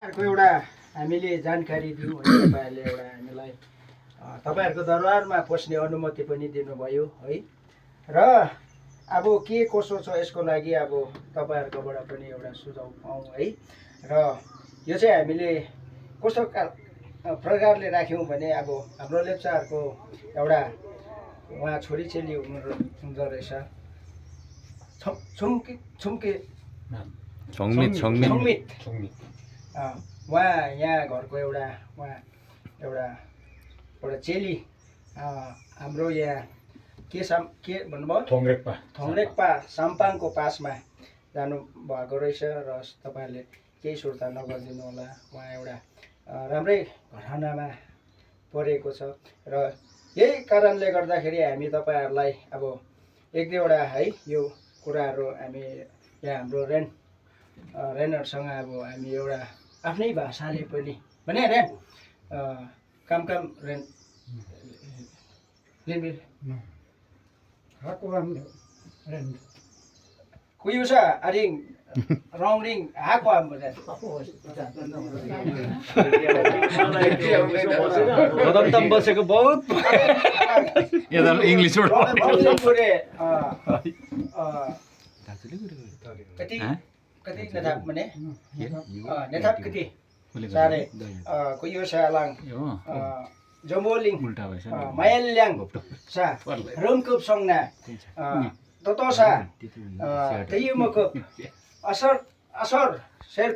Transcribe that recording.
अर्को एउटा हामीले जानकारी दियौँ है तपाईँहरूले एउटा हामीलाई तपाईँहरूको दरबारमा पस्ने अनुमति पनि दिनुभयो है र अब के कसो छ यसको लागि अब तपाईँहरूकोबाट पनि एउटा सुझाव पाऊँ है र यो चाहिँ हामीले कस्तो प्रकारले राख्यौँ भने अब हाम्रो लेप्चाहरूको एउटा उहाँ छोरीचेली हुँदो रहेछ छुङ्मित उहाँ यहाँ घरको उहाँ एउटा चेली हाम्रो यहाँ के भन्नुभयो थोङ्रेक्पा साम्पाङको पासमा जानुभएको रहेछ र तपाईँहरूले केही सुर्ता नगरिदिनु होला। उहाँ एउटा राम्रै घरानामा परेको छ र यही कारणले गर्दाखेरि हामी तपाईँहरूलाई अब एक दुईवटा है यो कुराहरू हामी यहाँ हाम्रो रेनहरूसँग अब हामी एउटा आफ्नै भाषाले पनि भने रेन काम रेन कुयुसा अरिङ रौरिङ हाको कदम बसेको बहुत इंग्लिश कति नेथाप भने नेथाप कति सारे कुयुसा लाङ जम्बोलिङ मायल्याङ सा रुमकुप सङ्ना ततोसा तयुमकुप असर शेरकुप